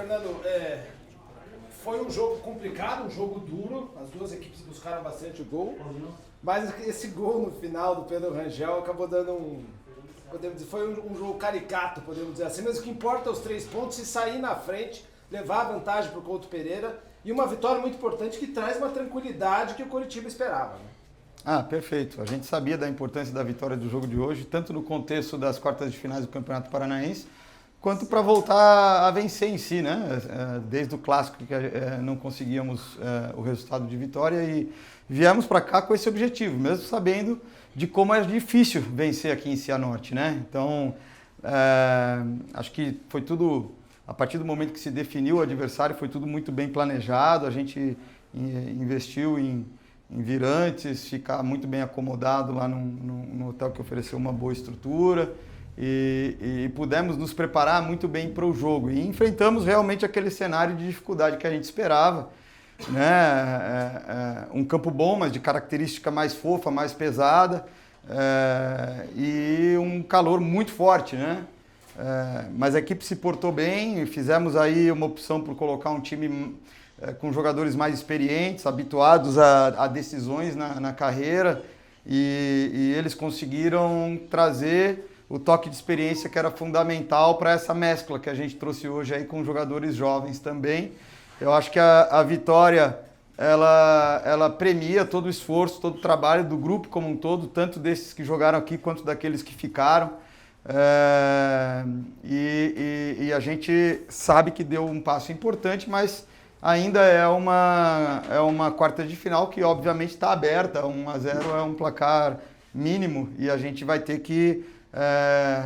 Fernando, foi um jogo complicado, um jogo duro, as duas equipes buscaram bastante o gol, mas esse gol no final do Pedro Rangel acabou dando podemos dizer, foi um jogo caricato, podemos dizer assim, mas o que importa é os 3 pontos e sair na frente, levar a vantagem para o Couto Pereira e uma vitória muito importante que traz uma tranquilidade que o Coritiba esperava, né? Ah, perfeito. A gente sabia da importância da vitória do jogo de hoje, tanto no contexto das quartas de finais do Campeonato Paranaense, quanto para voltar a vencer em si, né? Desde o clássico que não conseguíamos o resultado de vitória e viemos para cá com esse objetivo, mesmo sabendo de como é difícil vencer aqui em Cianorte, né? Então, acho que foi tudo, a partir do momento que se definiu o adversário, foi tudo muito bem planejado, a gente investiu em vir antes, ficar muito bem acomodado lá no hotel que ofereceu uma boa estrutura e pudemos nos preparar muito bem para o jogo. E enfrentamos realmente aquele cenário de dificuldade que a gente esperava, né? Um campo bom, mas de característica mais fofa, mais pesada, e um calor muito forte, né? Mas a equipe se portou bem, fizemos aí uma opção por colocar um time com jogadores mais experientes, habituados a decisões na carreira, e eles conseguiram trazer o toque de experiência que era fundamental para essa mescla que a gente trouxe hoje aí com jogadores jovens também. Eu acho que a vitória, ela premia todo o esforço, todo o trabalho do grupo como um todo, tanto desses que jogaram aqui quanto daqueles que ficaram. E a gente sabe que deu um passo importante, mas ainda é uma quarta de final que obviamente está aberta. 1-0 é um placar mínimo e a gente vai ter que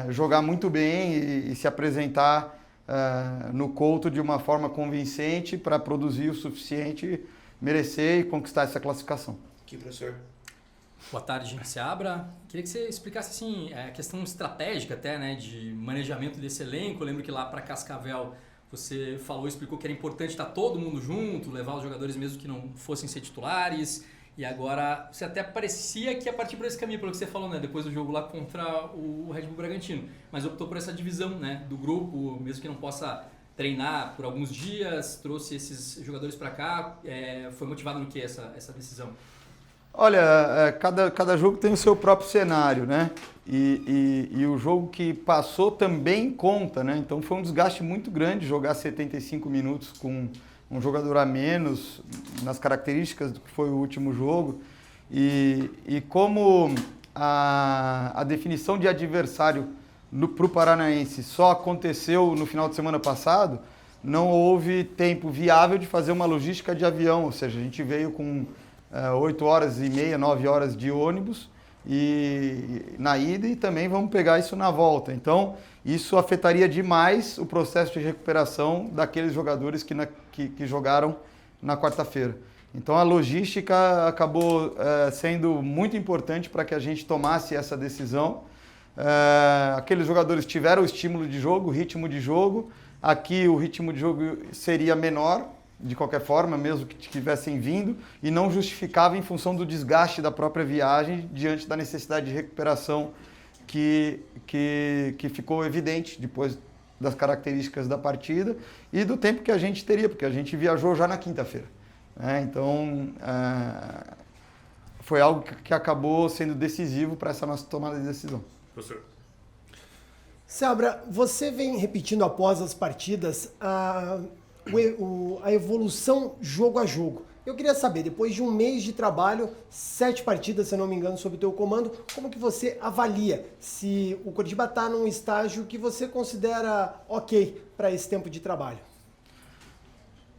jogar muito bem e se apresentar no Couto de uma forma convincente para produzir o suficiente, merecer e conquistar essa classificação. Aqui, professor. Boa tarde, Seabra. Queria que você explicasse assim, a questão estratégica até, né, de manejamento desse elenco. Eu lembro que lá para Cascavel você explicou que era importante estar todo mundo junto, levar os jogadores mesmo que não fossem ser titulares. E agora você até parecia que ia partir por esse caminho, pelo que você falou, né? Depois do jogo lá contra o Red Bull Bragantino. Mas optou por essa divisão, né, do grupo, mesmo que não possa treinar por alguns dias, trouxe esses jogadores para cá. Foi motivado no que essa decisão? Olha, cada jogo tem o seu próprio cenário, né? E o jogo que passou também conta, né? Então foi um desgaste muito grande jogar 75 minutos com um jogador a menos, nas características do que foi o último jogo. E como a definição de adversário para o Paranaense só aconteceu no final de semana passado, não houve tempo viável de fazer uma logística de avião, ou seja, a gente veio com 8 horas e meia, 9 horas de ônibus na ida e também vamos pegar isso na volta. Então, isso afetaria demais o processo de recuperação daqueles jogadores que jogaram na quarta-feira. Então, a logística acabou sendo muito importante para que a gente tomasse essa decisão. Aqueles jogadores tiveram o estímulo de jogo, o ritmo de jogo. Aqui, o ritmo de jogo seria menor, de qualquer forma, mesmo que tivessem vindo, e não justificava em função do desgaste da própria viagem, diante da necessidade de recuperação que ficou evidente depois das características da partida e do tempo que a gente teria, porque a gente viajou já na quinta-feira. Então, foi algo que acabou sendo decisivo para essa nossa tomada de decisão. Professor. Seabra, você vem repetindo após as partidas a evolução jogo a jogo. Eu queria saber, depois de um mês de trabalho, 7 partidas, se eu não me engano, sob o teu comando, como que você avalia se o Coritiba está num estágio que você considera ok para esse tempo de trabalho?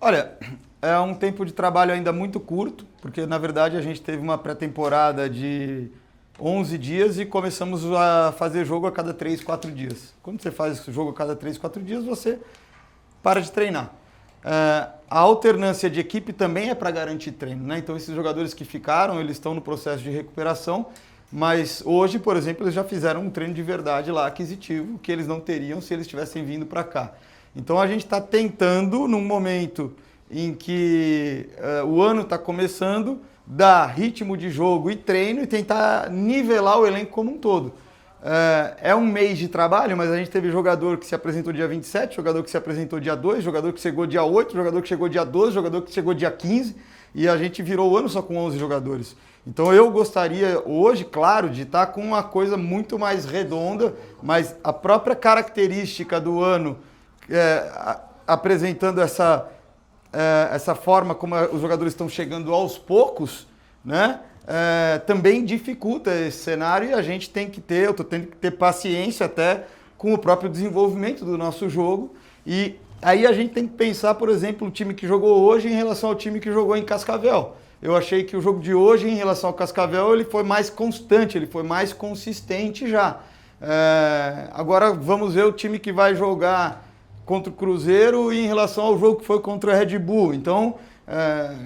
Olha, é um tempo de trabalho ainda muito curto, porque na verdade a gente teve uma pré-temporada de 11 dias e começamos a fazer jogo a cada 3, 4 dias. Quando você faz jogo a cada 3, 4 dias, você para de treinar. A alternância de equipe também é para garantir treino, né? Então esses jogadores que ficaram, eles estão no processo de recuperação, mas hoje, por exemplo, eles já fizeram um treino de verdade lá aquisitivo, que eles não teriam se eles tivessem vindo para cá. Então a gente está tentando, num momento em que o ano está começando, dar ritmo de jogo e treino e tentar nivelar o elenco como um todo. é um mês de trabalho, mas a gente teve jogador que se apresentou dia 27, jogador que se apresentou dia 2, jogador que chegou dia 8, jogador que chegou dia 12, jogador que chegou dia 15, e a gente virou o ano só com 11 jogadores. Então eu gostaria hoje, claro, de estar com uma coisa muito mais redonda, mas a própria característica do ano, apresentando essa forma como os jogadores estão chegando aos poucos, né? Também dificulta esse cenário e a gente tem que ter, eu estou tendo que ter paciência até com o próprio desenvolvimento do nosso jogo. E aí a gente tem que pensar, por exemplo, o time que jogou hoje em relação ao time que jogou em Cascavel. Eu achei que o jogo de hoje, em relação ao Cascavel, ele foi mais constante, ele foi mais consistente já. Agora vamos ver o time que vai jogar contra o Cruzeiro e em relação ao jogo que foi contra o Red Bull. Então,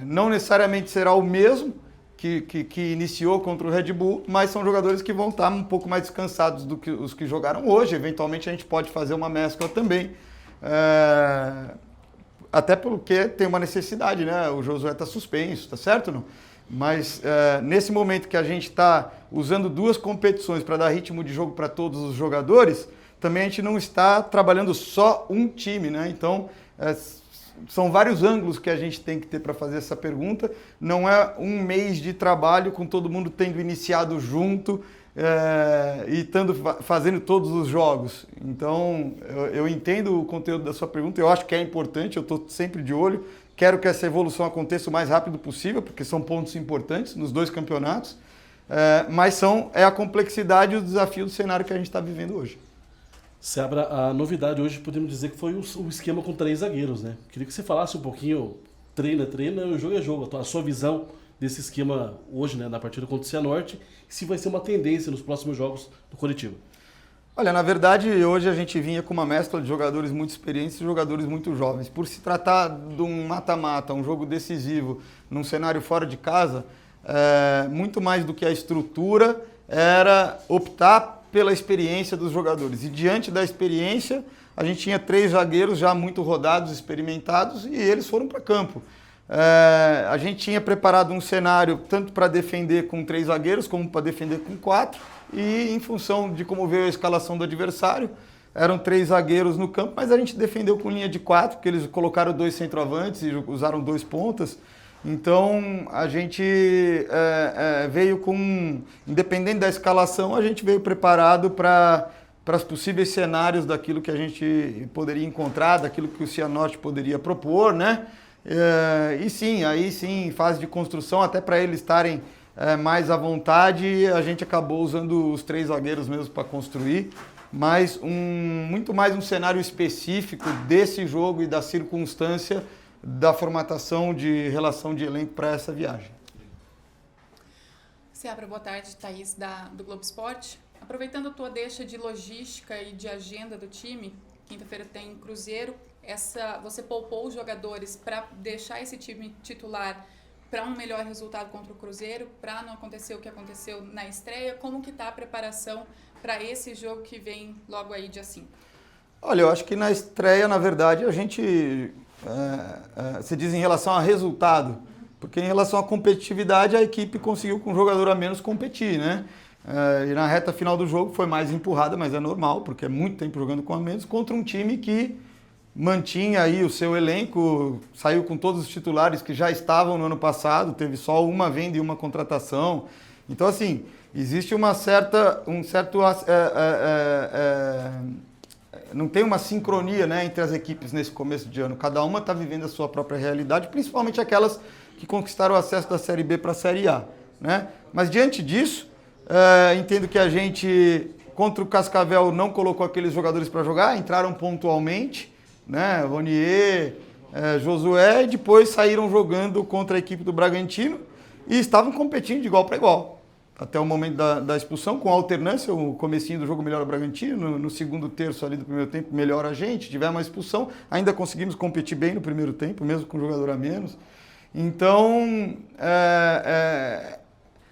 não necessariamente será o mesmo que iniciou contra o Red Bull, mas são jogadores que vão estar um pouco mais descansados do que os que jogaram hoje. Eventualmente a gente pode fazer uma mescla também. Até porque tem uma necessidade, né? O Josué está suspenso, tá certo não? Mas nesse momento que a gente está usando 2 competições para dar ritmo de jogo para todos os jogadores, também a gente não está trabalhando só um time, né? Então, são vários ângulos que a gente tem que ter para fazer essa pergunta. Não é um mês de trabalho com todo mundo tendo iniciado junto e fazendo todos os jogos. Então, eu entendo o conteúdo da sua pergunta, eu acho que é importante, eu estou sempre de olho. Quero que essa evolução aconteça o mais rápido possível, porque são pontos importantes nos 2 campeonatos, mas é a complexidade e o desafio do cenário que a gente está vivendo hoje. Seabra, a novidade hoje podemos dizer que foi o esquema com 3 zagueiros, né? Queria que você falasse um pouquinho, treina, o jogo é jogo, a sua visão desse esquema hoje, né, na partida contra o Cianorte, e se vai ser uma tendência nos próximos jogos do Coritiba. Olha, na verdade, hoje a gente vinha com uma mescla de jogadores muito experientes e jogadores muito jovens. Por se tratar de um mata-mata, um jogo decisivo, num cenário fora de casa, muito mais do que a estrutura, era optar pela experiência dos jogadores. E diante da experiência, a gente tinha 3 zagueiros já muito rodados, experimentados, e eles foram para campo. A gente tinha preparado um cenário tanto para defender com 3 zagueiros, como para defender com 4, e em função de como veio a escalação do adversário, eram 3 zagueiros no campo, mas a gente defendeu com linha de 4, porque eles colocaram 2 centroavantes e usaram 2 pontas. Então, a gente veio com, independente da escalação, a gente veio preparado para os possíveis cenários daquilo que a gente poderia encontrar, daquilo que o Cianorte poderia propor, né? E sim, aí sim, em fase de construção, até para eles estarem mais à vontade, a gente acabou usando os 3 zagueiros mesmo para construir, mas muito mais um cenário específico desse jogo e da circunstância da formatação de relação de elenco para essa viagem. Seabra, boa tarde, Thaís do Globo Esporte. Aproveitando a tua deixa de logística e de agenda do time, quinta-feira tem Cruzeiro, você poupou os jogadores para deixar esse time titular para um melhor resultado contra o Cruzeiro, para não acontecer o que aconteceu na estreia. Como que está a preparação para esse jogo que vem logo aí, dia 5? Olha, eu acho que na estreia, na verdade, a gente... se diz em relação a resultado, porque em relação à competitividade a equipe conseguiu com um jogador a menos competir, né? E na reta final do jogo foi mais empurrada, mas é normal, porque é muito tempo jogando com a menos, contra um time que mantinha aí o seu elenco, saiu com todos os titulares que já estavam no ano passado, teve só uma venda e uma contratação. Então, assim, existe não tem uma sincronia, né, entre as equipes nesse começo de ano. Cada uma está vivendo a sua própria realidade, principalmente aquelas que conquistaram o acesso da Série B para a Série A, né? Mas diante disso, entendo que a gente, contra o Cascavel, não colocou aqueles jogadores para jogar, entraram pontualmente, né? Ronier, Josué, e depois saíram jogando contra a equipe do Bragantino e estavam competindo de igual para igual. Até o momento da expulsão, com alternância, o comecinho do jogo melhora o Bragantino, no segundo terço ali do primeiro tempo melhora a gente, tivemos uma expulsão, ainda conseguimos competir bem no primeiro tempo, mesmo com um jogador a menos. Então,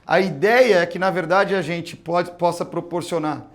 a ideia é que, na verdade, a gente possa proporcionar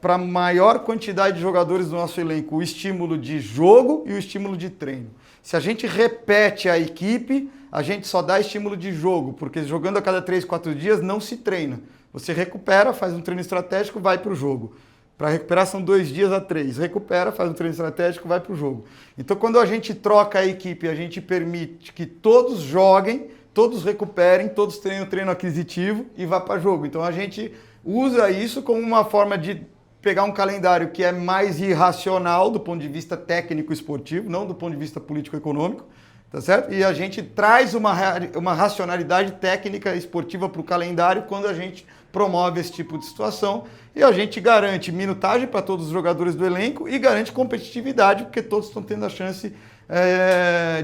para a maior quantidade de jogadores do nosso elenco o estímulo de jogo e o estímulo de treino. Se a gente repete a equipe, a gente só dá estímulo de jogo, porque jogando a cada 3, 4 dias não se treina. Você recupera, faz um treino estratégico, vai para o jogo. Para recuperar são 2 dias a 3. Recupera, faz um treino estratégico, vai para o jogo. Então, quando a gente troca a equipe, a gente permite que todos joguem, todos recuperem, todos tenham treino aquisitivo e vá para jogo. Então, a gente usa isso como uma forma de pegar um calendário que é mais irracional do ponto de vista técnico esportivo, não do ponto de vista político-econômico, tá certo? E a gente traz uma racionalidade técnica esportiva para o calendário quando a gente promove esse tipo de situação e a gente garante minutagem para todos os jogadores do elenco e garante competitividade, porque todos estão tendo a chance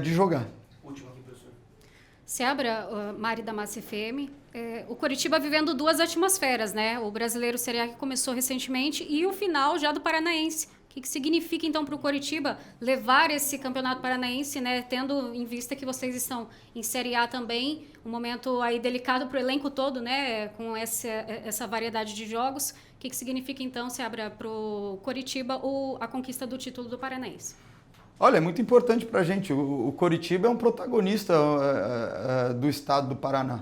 de jogar. Último aqui, professor. Seabra, Mari da Massa FM, o Coritiba vivendo 2 atmosferas, né? O Brasileiro Série A que começou recentemente e o final já do Paranaense. O que significa, então, para o Coritiba levar esse campeonato paranaense, né? Tendo em vista que vocês estão em Série A também, um momento aí delicado para o elenco todo, né? Com essa variedade de jogos. O que significa, então, Seabra, para o Coritiba a conquista do título do Paranaense? Olha, é muito importante para a gente. O Coritiba é um protagonista do estado do Paraná.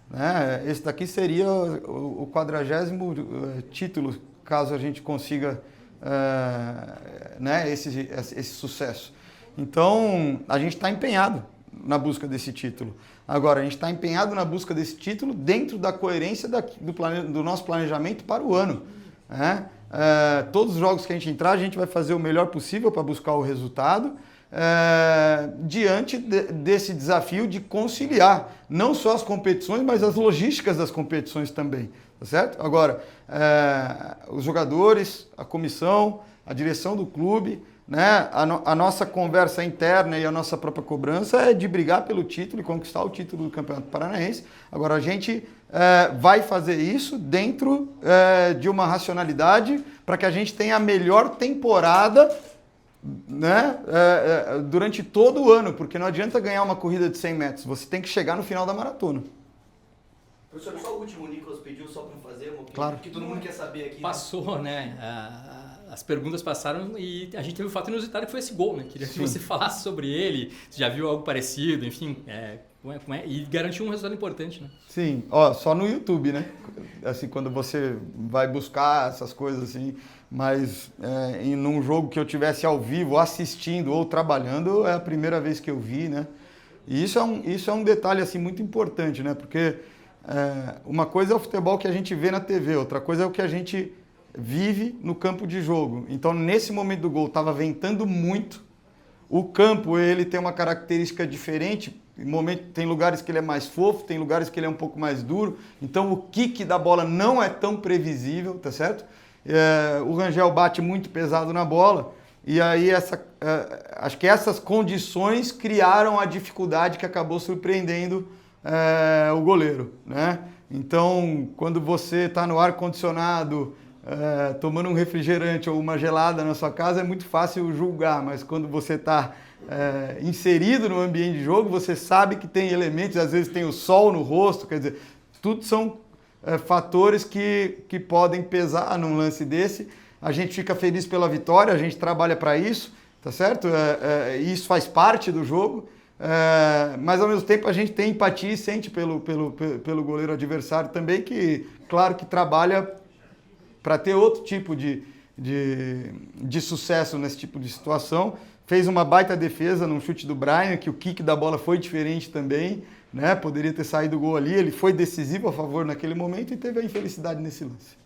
Né? Esse daqui seria o 40º título, caso a gente consiga né, esse sucesso. Então, a gente está empenhado na busca desse título. Agora, a gente está empenhado na busca desse título dentro da coerência do nosso planejamento para o ano. Né? Todos os jogos que a gente entrar, a gente vai fazer o melhor possível para buscar o resultado diante desse desafio de conciliar não só as competições, mas as logísticas das competições também. Tá certo? Agora, os jogadores, a comissão, a direção do clube, né, a nossa conversa interna e a nossa própria cobrança é de brigar pelo título e conquistar o título do Campeonato Paranaense. Agora, a gente vai fazer isso dentro de uma racionalidade para que a gente tenha a melhor temporada, né, durante todo o ano, porque não adianta ganhar uma corrida de 100 metros, você tem que chegar no final da maratona. Professor, só o último, o Nicolas pediu só para fazer uma opinião, claro, que todo mundo quer saber aqui. Passou, né? As perguntas passaram e a gente teve um fato inusitado que foi esse gol, né? Queria que você falasse sobre ele, se já viu algo parecido, enfim, e garantiu um resultado importante, né? Sim, só no YouTube, né? Assim, quando você vai buscar essas coisas assim, mas em um jogo que eu tivesse ao vivo, assistindo ou trabalhando, é a primeira vez que eu vi, né? E isso é um detalhe assim muito importante, né? Porque uma coisa é o futebol que a gente vê na TV, outra coisa é o que a gente vive no campo de jogo. Então, nesse momento do gol, estava ventando muito. O campo, ele tem uma característica diferente. Tem lugares que ele é mais fofo, tem lugares que ele é um pouco mais duro. Então, o kick da bola não é tão previsível, tá certo? O Rangel bate muito pesado na bola. E aí, acho que essas condições criaram a dificuldade que acabou surpreendendo o goleiro, né? Então, quando você está no ar-condicionado, tomando um refrigerante ou uma gelada na sua casa, é muito fácil julgar, mas quando você está inserido no ambiente de jogo, você sabe que tem elementos, às vezes tem o sol no rosto, quer dizer, tudo são fatores que podem pesar num lance desse. A gente fica feliz pela vitória, a gente trabalha para isso, tá certo? Isso faz parte do jogo. Mas ao mesmo tempo a gente tem empatia e sente pelo goleiro adversário também, que claro que trabalha para ter outro tipo de sucesso nesse tipo de situação. Fez uma baita defesa num chute do Brian, que o kick da bola foi diferente também, né? Poderia ter saído o gol ali, ele foi decisivo a favor naquele momento e teve a infelicidade nesse lance.